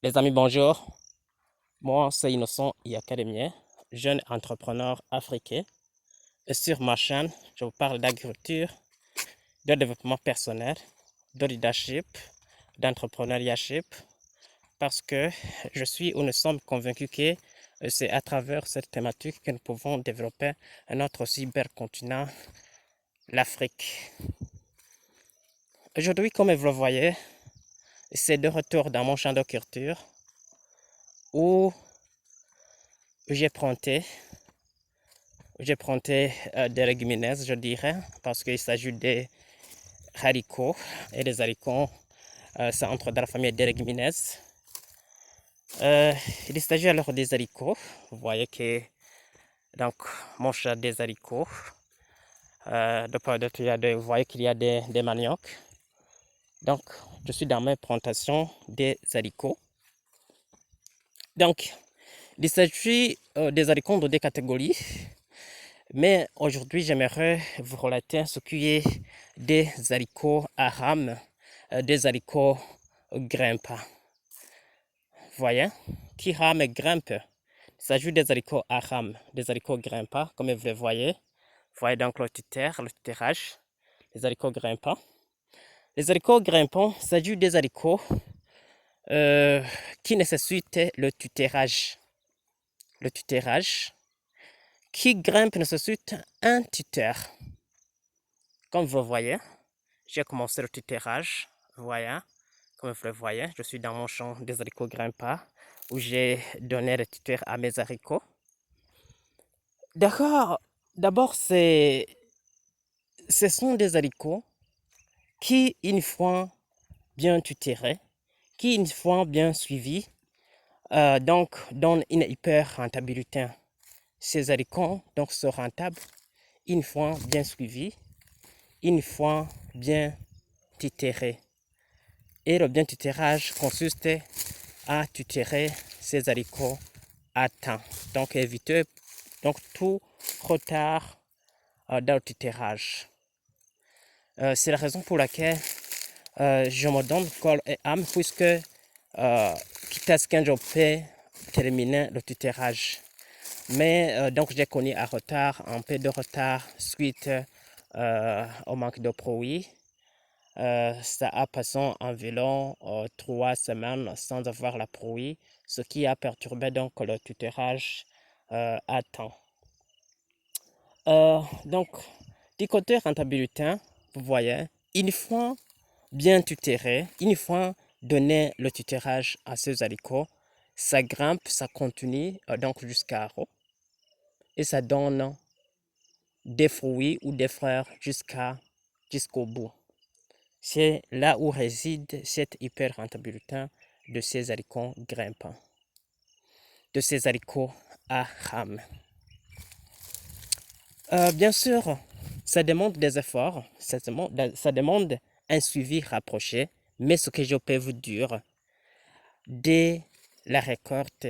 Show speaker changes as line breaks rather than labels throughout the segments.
Les amis, bonjour. Moi, c'est Innocent Académien, jeune entrepreneur africain. Et sur ma chaîne, je vous parle d'agriculture, de développement personnel, de leadership, d'entrepreneurship, parce que je suis ou nous sommes convaincus que c'est à travers cette thématique que nous pouvons développer notre cybercontinent, l'Afrique. Aujourd'hui, comme vous le voyez, c'est de retour dans mon champ de culture où j'ai planté des légumineuses, je dirais, parce qu'il s'agit des haricots. Et les haricots, ça entre dans la famille des légumineuses. Euh, il s'agit alors des haricots. Vous voyez que, donc, mon chat des haricots. De part d'autre, vous voyez qu'il y a des maniocs. Donc, je suis dans mes plantations des haricots. Donc, il s'agit des haricots de deux catégories. Mais aujourd'hui, j'aimerais vous relater ce qui est des haricots à rame, des haricots grimpants. Voyez, qui rame et grimpe. Il s'agit des haricots à rame, des haricots grimpants, comme vous le voyez. Vous voyez donc le tutérage, les haricots grimpants. Les haricots grimpants, il s'agit des haricots qui nécessitent le tutérage. Le tutérage qui grimpe nécessite un tuteur. Comme vous le voyez, j'ai commencé le tutérage. Voyez, comme vous le voyez, je suis dans mon champ des haricots grimpants où j'ai donné le tuteur à mes haricots. D'accord, d'abord, ce sont des haricots qui, une fois bien tutérés, qui, une fois bien suivis, donc donnent une hyper rentabilité. Ces haricots donc sont rentables une fois bien suivis, une fois bien tutérés. Et le bien tutérage consiste à tutérer ces haricots à temps. Donc éviter donc tout retard dans le tutérage. C'est la raison pour laquelle je me donne corps et âme puisque quitte à ce qu'un jour peut terminer le tutérage. Mais donc j'ai connu un peu de retard suite au manque de produits. Ça a passé environ 3 semaines sans avoir la pluie, ce qui a perturbé donc le tutorage à temps. Donc, du côté rentabilité, vous voyez, une fois bien tutéré, une fois donné le tutorage à ces haricots, ça grimpe, ça continue donc jusqu'à haut et ça donne des fruits ou des fleurs jusqu'au bout. C'est là où réside cette hyper rentabilité de ces haricots grimpants, de ces haricots à rame. Bien sûr, ça demande des efforts, ça demande un suivi rapproché, mais ce que je peux vous dire, dès la récolte,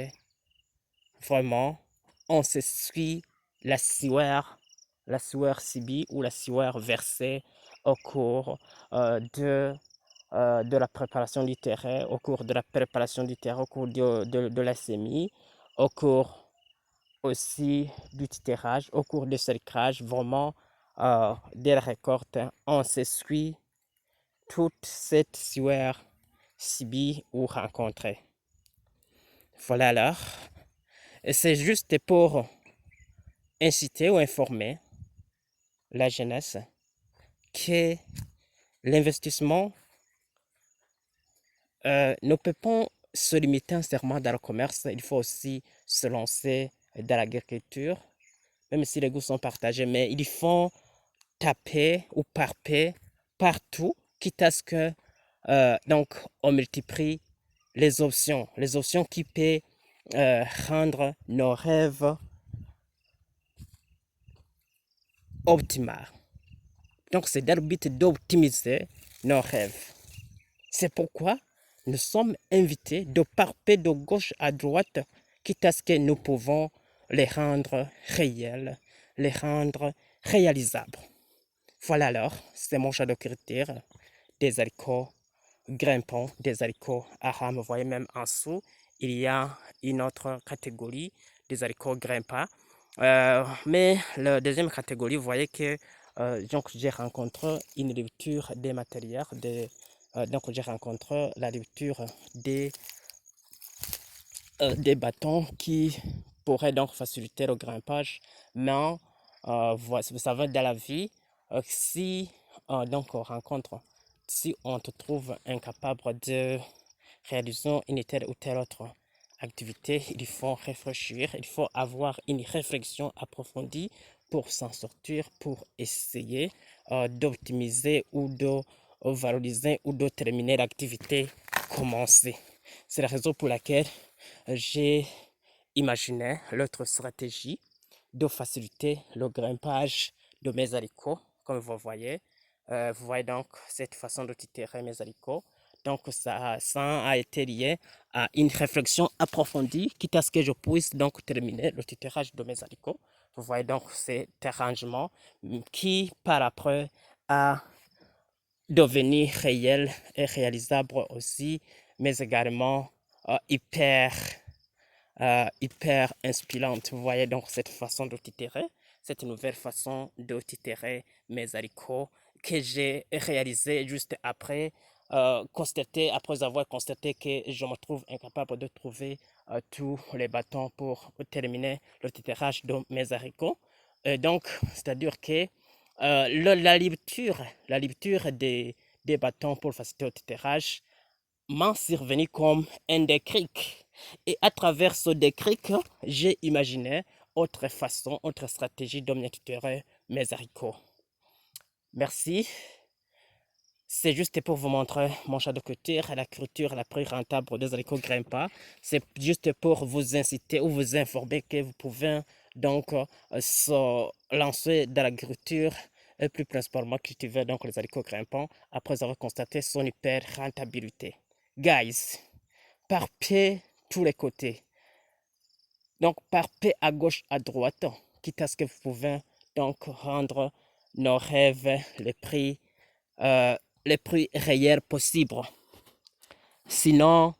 vraiment, on se suit la sueur subie ou la sueur versée au cours de la préparation du terrain, au cours de la préparation du terrain, au cours de la semis, au cours aussi du titérage, au cours du sécage, vraiment, de la récolte, on s'essuie toute cette sueur subie ou rencontrée. Voilà alors. Et c'est juste pour inciter ou informer la jeunesse que l'investissement ne peut pas se limiter entièrement dans le commerce, il faut aussi se lancer dans l'agriculture, même si les goûts sont partagés, mais il faut taper ou parper partout, quitte à ce que donc on multiplie les options qui peuvent rendre nos rêves optimaux. Donc c'est dans le but d'optimiser nos rêves. C'est pourquoi nous sommes invités de parper de gauche à droite, quitte à ce que nous pouvons les rendre réels, les rendre réalisables. Voilà alors, c'est mon chat de culture des haricots grimpants, des haricots à rames. Vous voyez même en dessous, il y a une autre catégorie des haricots grimpants. Mais la deuxième catégorie, vous voyez que donc j'ai rencontré une rupture des matériels, donc j'ai rencontré la rupture des bâtons qui pourraient donc faciliter le grimpage. Mais vous savez, dans la vie, si donc on rencontre, si on te trouve incapable de réaliser une telle ou telle autre activité, il faut réfléchir, il faut avoir une réflexion approfondie pour s'en sortir, pour essayer d'optimiser ou de valoriser ou de terminer l'activité commencée. C'est la raison pour laquelle j'ai imaginé l'autre stratégie de faciliter le grimpage de mes haricots, comme vous voyez. Vous voyez donc cette façon de tirer mes haricots. Donc ça a été lié à une réflexion approfondie, quitte à ce que je puisse donc terminer le titrage de mes haricots. Vous voyez donc cet arrangement qui par après a devenu réel et réalisable aussi, mais également hyper inspirante. Vous voyez donc cette façon de tirer, cette nouvelle façon de tirer mes haricots que j'ai réalisé juste après après avoir constaté que je me trouve incapable de trouver tous les bâtons pour terminer le titrage de mes haricots. Donc, c'est-à-dire que la lecture des bâtons pour faciliter le titrage m'en survenu comme un déclic. Et à travers ce déclic, j'ai imaginé autre façon, autre stratégie de monitorer mes haricots. Merci. C'est juste pour vous montrer mon champ de culture, la culture la plus rentable des haricots grimpants. C'est juste pour vous inciter ou vous informer que vous pouvez donc se lancer dans l'agriculture et plus principalement cultiver donc les haricots grimpants après avoir constaté son hyper rentabilité. Guys, par pied tous les côtés. Donc par pied à gauche, à droite, quitte à ce que vous pouvez donc rendre nos rêves les plus réels possibles. Sinon,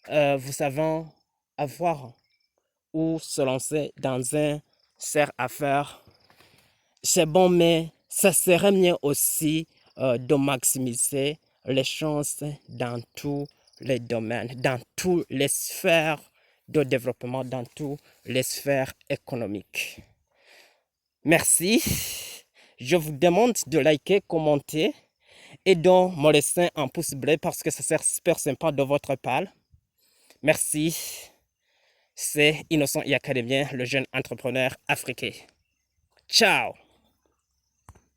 vous savez avoir ou se lancer dans un cercle à faire, c'est bon, mais ça serait mieux aussi de maximiser les chances dans tous les domaines, dans toutes les sphères de développement, dans toutes les sphères économiques. Merci. Je vous demande de liker, commenter et de me laisser un pouce bleu parce que ça sert super sympa de votre part. Merci. C'est Innocent et Académien, le jeune entrepreneur africain. Ciao!